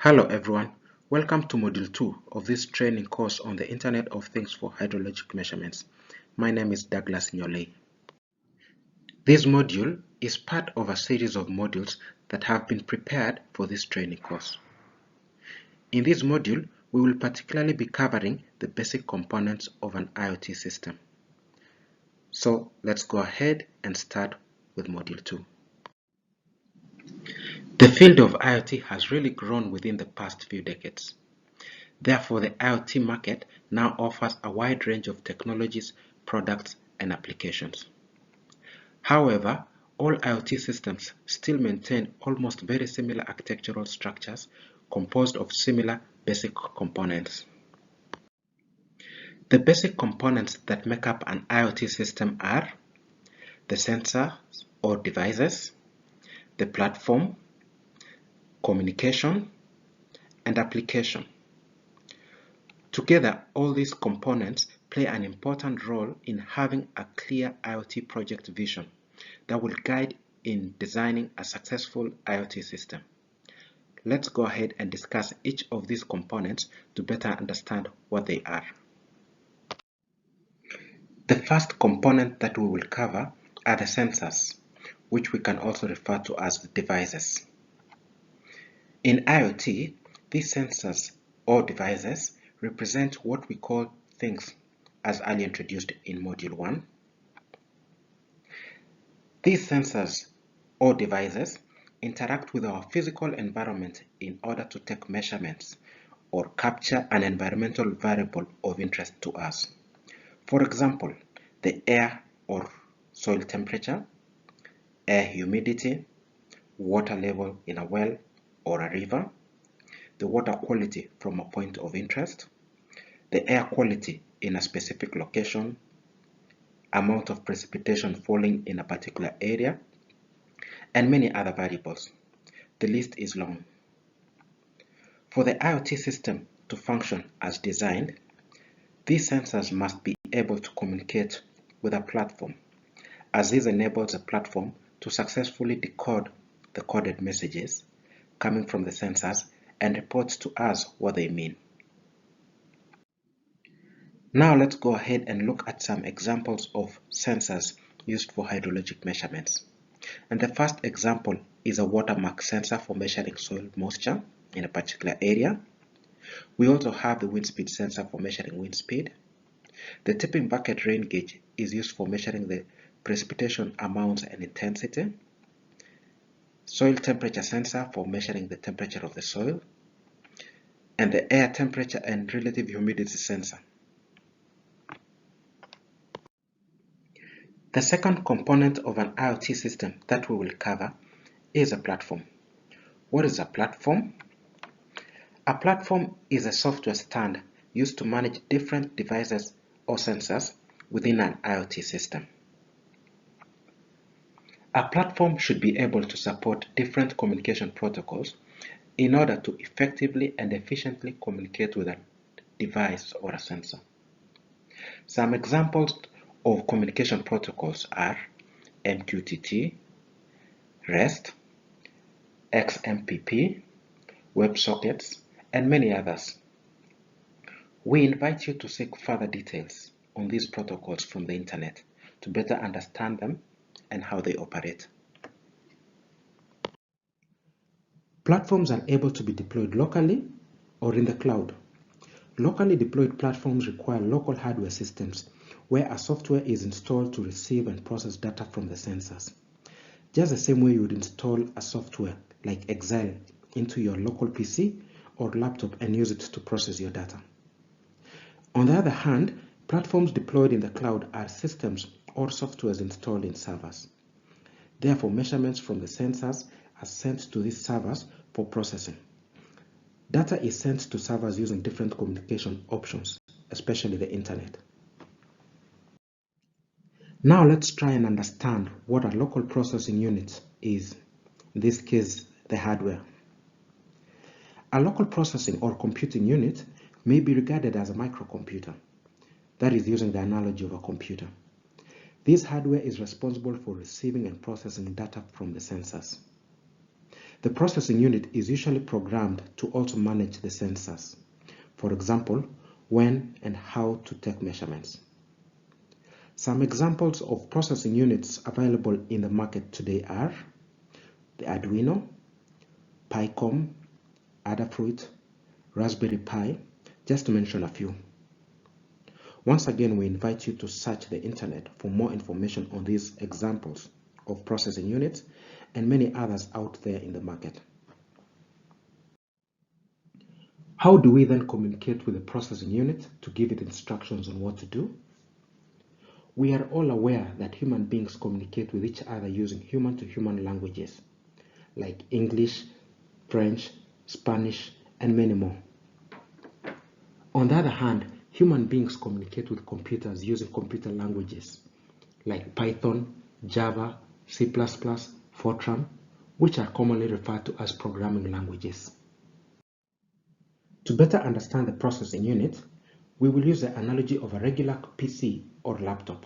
Hello everyone, welcome to Module 2 of this training course on the Internet of Things for Hydrologic Measurements. My name is Douglas Nyolei. This module is part of a series of modules that have been prepared for this training course. In this module, we will particularly be covering the basic components of an IoT system. So let's go ahead and start with Module 2. The field of IoT has really grown within the past few decades. Therefore, the IoT market now offers a wide range of technologies, products, and applications. However, all IoT systems still maintain almost very similar architectural structures composed of similar basic components. The basic components that make up an IoT system are the sensors or devices, the platform, communication, and application. Together, all these components play an important role in having a clear IoT project vision that will guide in designing a successful IoT system. Let's go ahead and discuss each of these components to better understand what they are. The first component that we will cover are the sensors, which we can also refer to as the devices. In IoT, these sensors or devices represent what we call things, as earlier introduced in Module 1. These sensors or devices interact with our physical environment in order to take measurements or capture an environmental variable of interest to us. For example, the air or soil temperature, air humidity, water level in a well or a river, the water quality from a point of interest, the air quality in a specific location, amount of precipitation falling in a particular area, and many other variables. The list is long. For the IoT system to function as designed, these sensors must be able to communicate with a platform, as this enables a platform to successfully decode the coded messages coming from the sensors and report to us what they mean. Now let's go ahead and look at some examples of sensors used for hydrologic measurements. And the first example is a watermark sensor for measuring soil moisture in a particular area. We also have the wind speed sensor for measuring wind speed. The tipping bucket rain gauge is used for measuring the precipitation amounts and intensity. Soil temperature sensor for measuring the temperature of the soil. And the air temperature and relative humidity sensor. The second component of an IoT system that we will cover is a platform. What is a platform? A platform is a software stand used to manage different devices or sensors within an IoT system. A platform should be able to support different communication protocols in order to effectively and efficiently communicate with a device or a sensor. Some examples of communication protocols are MQTT, REST, XMPP, WebSockets, and many others. We invite you to seek further details on these protocols from the internet to better understand them and how they operate. Platforms are able to be deployed locally or in the cloud. Locally deployed platforms require local hardware systems where a software is installed to receive and process data from the sensors. Just the same way you would install a software like Excel into your local PC or laptop and use it to process your data. On the other hand, platforms deployed in the cloud are systems or softwares installed in servers. Therefore, measurements from the sensors are sent to these servers for processing. Data is sent to servers using different communication options, especially the internet. Now let's try and understand what a local processing unit is, in this case the hardware. A local processing or computing unit may be regarded as a microcomputer, that is using the analogy of a computer. This hardware is responsible for receiving and processing data from the sensors. The processing unit is usually programmed to also manage the sensors. For example, when and how to take measurements. Some examples of processing units available in the market today are the Arduino, PyCom, Adafruit, Raspberry Pi, just to mention a few. Once again, we invite you to search the internet for more information on these examples of processing units and many others out there in the market. How do we then communicate with the processing unit to give it instructions on what to do? We are all aware that human beings communicate with each other using human-to-human languages like English, French, Spanish, and many more. On the other hand, human beings communicate with computers using computer languages like Python, Java, C++, Fortran, which are commonly referred to as programming languages. To better understand the processing unit, we will use the analogy of a regular PC or laptop.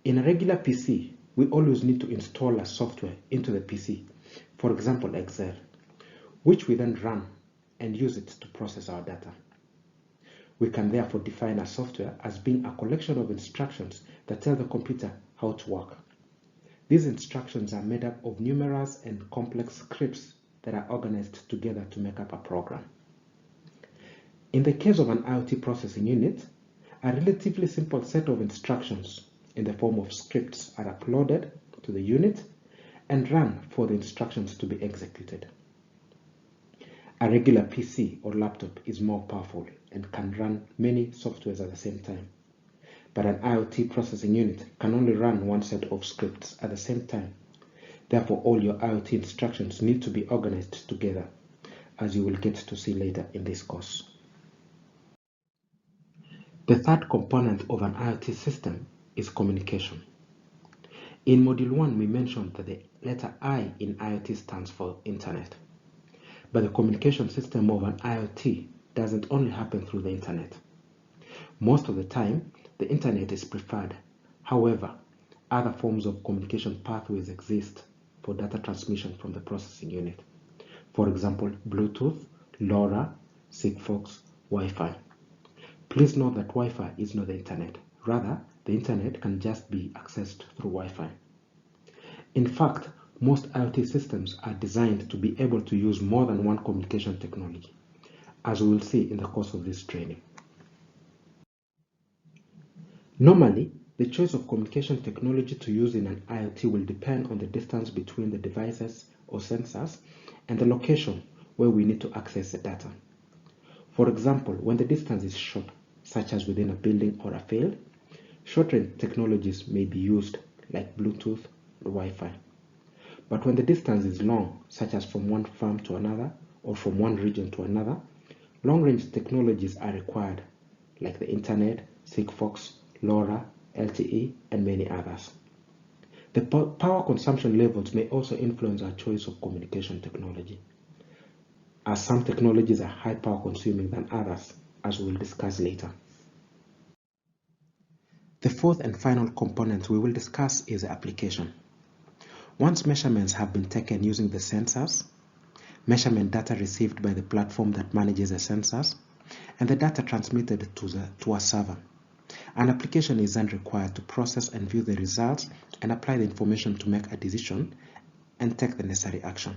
In a regular PC, we always need to install a software into the PC, for example Excel, which we then run and use it to process our data. We can therefore define a software as being a collection of instructions that tell the computer how to work. These instructions are made up of numerous and complex scripts that are organized together to make up a program. In the case of an IoT processing unit, a relatively simple set of instructions in the form of scripts are uploaded to the unit and run for the instructions to be executed. A regular PC or laptop is more powerful and can run many softwares at the same time. But an IoT processing unit can only run one set of scripts at the same time. Therefore, all your IoT instructions need to be organized together, as you will get to see later in this course. The third component of an IoT system is communication. In Module 1, we mentioned that the letter I in IoT stands for Internet. But the communication system of an IoT doesn't only happen through the Internet. Most of the time, the Internet is preferred. However, other forms of communication pathways exist for data transmission from the processing unit. For example, Bluetooth, LoRa, Sigfox, Wi-Fi. Please note that Wi-Fi is not the Internet. Rather, the Internet can just be accessed through Wi-Fi. In fact, most IoT systems are designed to be able to use more than one communication technology, as we will see in the course of this training. Normally, the choice of communication technology to use in an IoT will depend on the distance between the devices or sensors and the location where we need to access the data. For example, when the distance is short, such as within a building or a field, short-range technologies may be used like Bluetooth or Wi-Fi. But when the distance is long, such as from one farm to another or from one region to another, long-range technologies are required like the Internet, Sigfox, LoRa, LTE, and many others. The power consumption levels may also influence our choice of communication technology, as some technologies are high power consuming than others, as we will discuss later. The fourth and final component we will discuss is the application. Once measurements have been taken using the sensors, measurement data received by the platform that manages the sensors, and the data transmitted to a server, an application is then required to process and view the results and apply the information to make a decision and take the necessary action.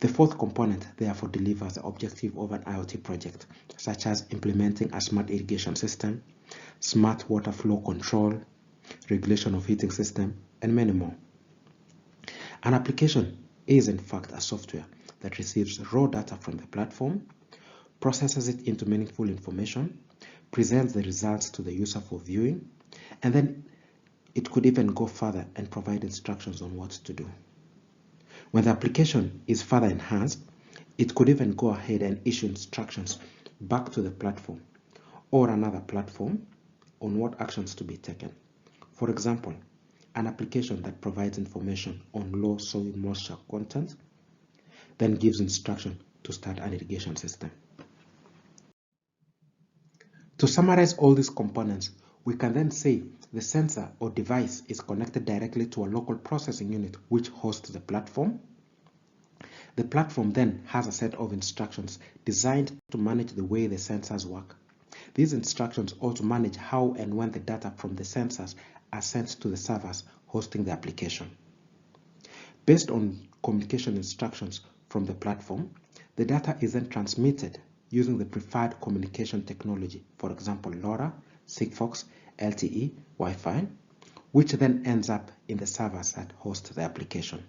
The fourth component therefore delivers the objective of an IoT project, such as implementing a smart irrigation system, smart water flow control, regulation of heating system, and many more. An application is in fact a software that receives raw data from the platform, processes it into meaningful information, presents the results to the user for viewing, and then it could even go further and provide instructions on what to do. When the application is further enhanced, it could even go ahead and issue instructions back to the platform or another platform on what actions to be taken. For example, an application that provides information on low soil moisture content then gives instruction to start an irrigation system. To summarize all these components, we can then say the sensor or device is connected directly to a local processing unit which hosts the platform. The platform then has a set of instructions designed to manage the way the sensors work. These instructions also manage how and when the data from the sensors are sent to the servers hosting the application. Based on communication instructions from the platform, the data is then transmitted using the preferred communication technology, for example, LoRa, Sigfox, LTE, Wi-Fi, which then ends up in the servers that host the application.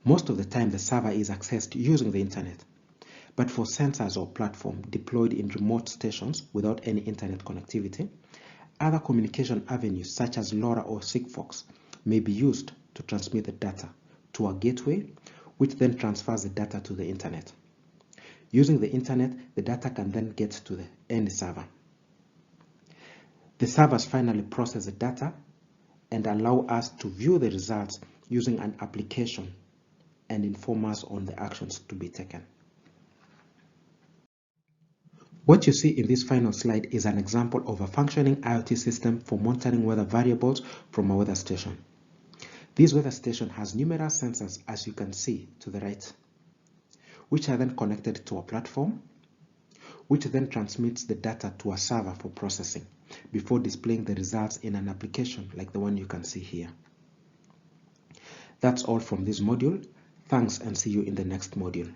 Most of the time, the server is accessed using the internet, but for sensors or platform deployed in remote stations without any internet connectivity, other communication avenues such as LoRa or Sigfox may be used to transmit the data to a gateway, which then transfers the data to the internet. Using the internet, the data can then get to the end server. The servers finally process the data and allow us to view the results using an application and inform us on the actions to be taken. What you see in this final slide is an example of a functioning IoT system for monitoring weather variables from a weather station. This weather station has numerous sensors, as you can see to the right, which are then connected to a platform, which then transmits the data to a server for processing before displaying the results in an application like the one you can see here. That's all from this module. Thanks, and see you in the next module.